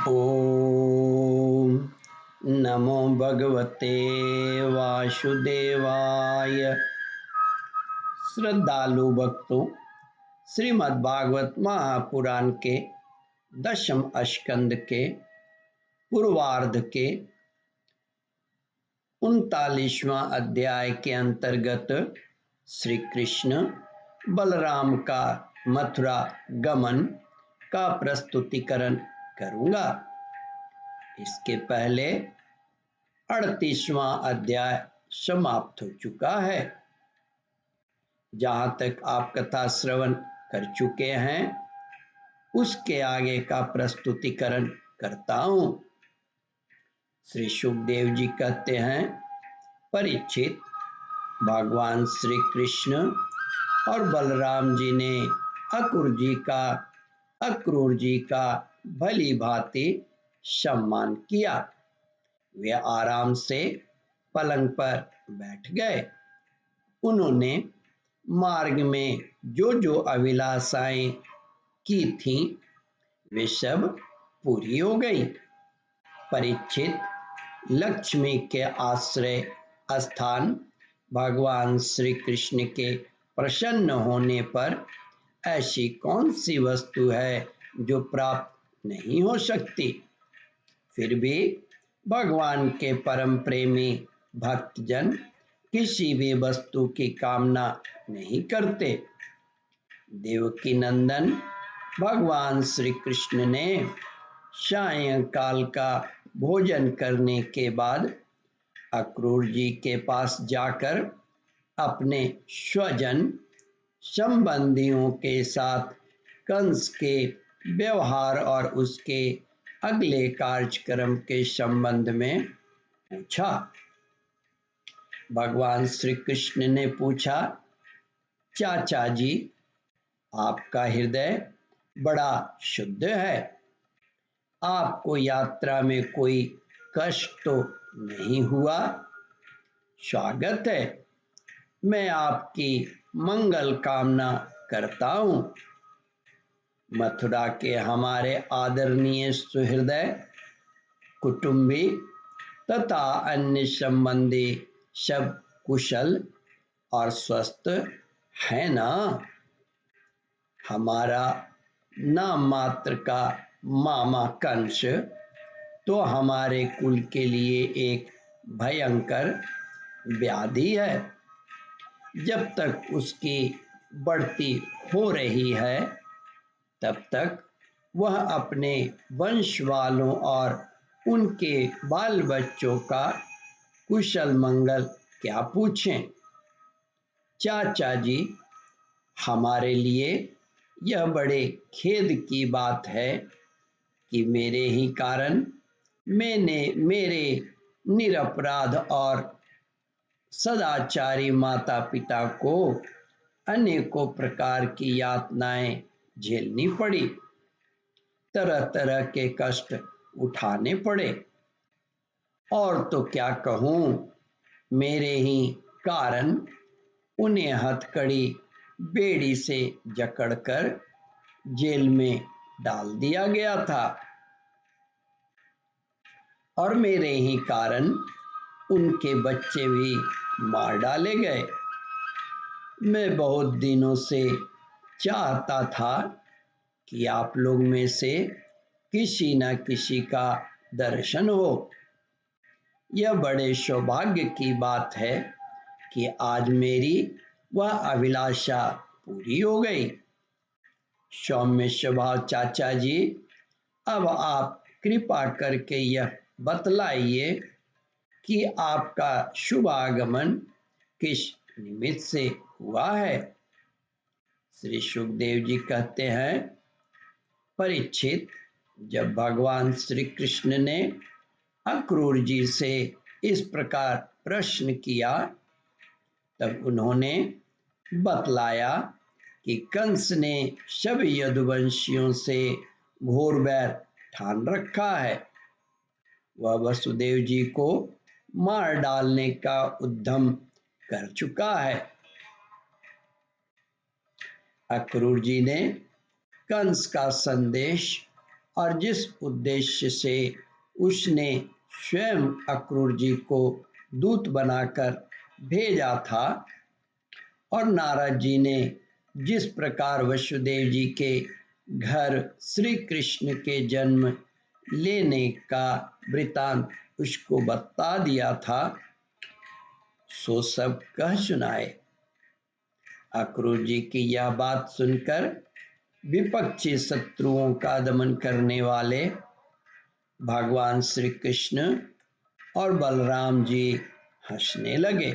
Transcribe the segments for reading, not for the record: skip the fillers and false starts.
ओम नमो भगवते वासुदेवाय। श्रद्धालु भक्तों, श्रीमद् भागवत महापुराण के 10वें स्कंद के पूर्वार्ध के 39वां अध्याय के अंतर्गत श्री कृष्ण बलराम का मथुरा गमन का प्रस्तुतिकरण करूंगा। इसके पहले 38वां अध्याय समाप्त हो चुका है। जहां तक आप कथा श्रवण कर चुके हैं उसके आगे का प्रस्तुतिकरण करता हूं। श्री सुखदेव जी कहते हैं, परीक्षित, भगवान श्री कृष्ण और बलराम जी ने अक्रूर जी का भली भांति सम्मान किया। वे आराम से पलंग पर बैठ गए। उन्होंने मार्ग में जो जो अभिलाषाएं की थीं वे सब पूरी हो गई। परीक्षित, लक्ष्मी के आश्रय स्थान भगवान श्री कृष्ण के प्रसन्न होने पर ऐसी कौन सी वस्तु है जो प्राप्त नहीं हो सकती। फिर भी भगवान के परम प्रेमी भक्तजन किसी भी वस्तु की कामना नहीं करते। देवकी नंदन भगवान श्री कृष्ण ने सायंकाल का भोजन करने के बाद अक्रूर जी के पास जाकर अपने स्वजन संबंधियों के साथ कंस के व्यवहार और उसके अगले कार्यक्रम के संबंध में पूछा। भगवान श्री कृष्ण ने पूछा, चाचा जी, आपका हृदय बड़ा शुद्ध है। आपको यात्रा में कोई कष्ट तो नहीं हुआ। स्वागत है। मैं आपकी मंगल कामना करता हूँ। मथुरा के हमारे आदरणीय सुहृदय, कुटुंबी तथा अन्य संबंधी सब कुशल और स्वस्थ है ना। हमारा नाम मात्र का मामा कंस तो हमारे कुल के लिए एक भयंकर व्याधि है। जब तक उसकी बढ़ती हो रही है तब तक वह अपने वंश वालों और उनके बाल बच्चों का कुशल मंगल क्या पूछें। चाचा जी, हमारे लिए यह बड़े खेद की बात है कि मेरे ही कारण मेरे निरपराध और सदाचारी माता पिता को अनेकों प्रकार की यातनाएं झेलनी पड़ी, तरह तरह के कष्ट उठाने पड़े। और तो क्या कहूँ, मेरे ही कारण उन्हें हथकड़ी बेड़ी से जकड़कर जेल में डाल दिया गया था और मेरे ही कारण उनके बच्चे भी मार डाले गए। मैं बहुत दिनों से चाहता था कि आप लोग में से किसी न किसी का दर्शन हो। यह बड़े सौभाग्य की बात है कि आज मेरी वह अभिलाषा पूरी हो गई। सौम्य स्वभाव चाचा जी, अब आप कृपा करके यह बतलाइए कि आपका शुभ आगमन किस निमित्त से हुआ है। श्री सुखदेव जी कहते हैं, परीक्षित, जब भगवान श्री कृष्ण ने अक्रूर जी से इस प्रकार प्रश्न किया तब उन्होंने बतलाया कि कंस ने सभी यदुवंशियों से घोर बैर ठान रखा है। वह वसुदेव जी को मार डालने का उद्यम कर चुका है। अक्रूर जी ने कंस का संदेश और जिस उद्देश्य से उसने स्वयं अक्रूर जी को दूत बनाकर भेजा था, और नारद जी ने जिस प्रकार वसुदेव जी के घर श्री कृष्ण के जन्म लेने का वृतांत उसको बता दिया था, सो सब कह सुनाए। अक्रूर जी की यह बात सुनकर विपक्षी शत्रुओं का दमन करने वाले भगवान श्री कृष्ण और बलराम जी हंसने लगे,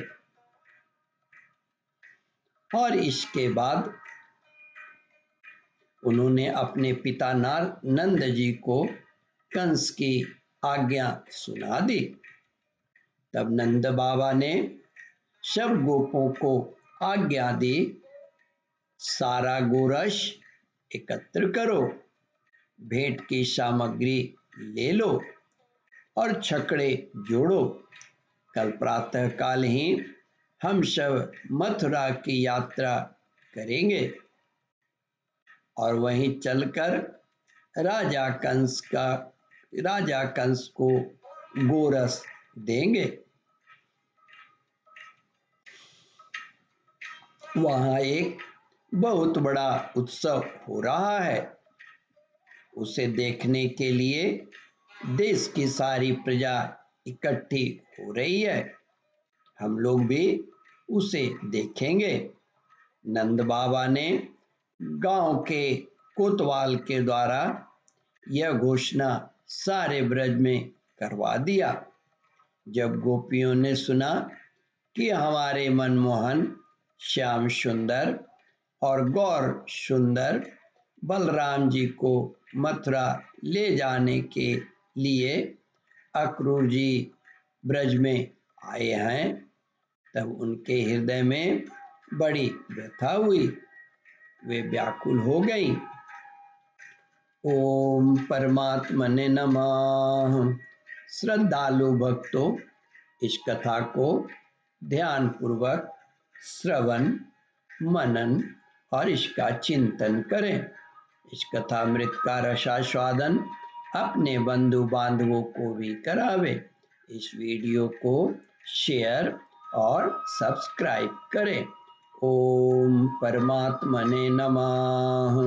और इसके बाद उन्होंने अपने पिता नंद जी को कंस की आज्ञा सुना दी। तब नंद बाबा ने सब गोपों को आज्ञा दी, सारा गोरस एकत्र करो, भेंट की सामग्री ले लो और छकड़े जोड़ो। कल प्रातः काल ही हम सब मथुरा की यात्रा करेंगे और वहीं चलकर राजा कंस को गोरस देंगे। वहां एक बहुत बड़ा उत्सव हो रहा है, उसे देखने के लिए देश की सारी प्रजा इकट्ठी हो रही है, हम लोग भी उसे देखेंगे। नंद बाबा ने गांव के कोतवाल के द्वारा यह घोषणा सारे ब्रज में करवा दिया। जब गोपियों ने सुना कि हमारे मनमोहन श्याम सुंदर और गौर सुंदर बलराम जी को मथुरा ले जाने के लिए अक्रूर जी ब्रज में आए हैं, तब उनके हृदय में बड़ी व्यथा हुई, वे व्याकुल हो गईं। ओम परमात्मने नमः। श्रद्धालु भक्तों, इस कथा को ध्यान पूर्वक श्रवण मनन और इसका चिंतन करें। इस कथामृत का रसास्वादन अपने बंधु बांधवों को भी करावे। इस वीडियो को शेयर और सब्सक्राइब करें। ओम परमात्मने नमः।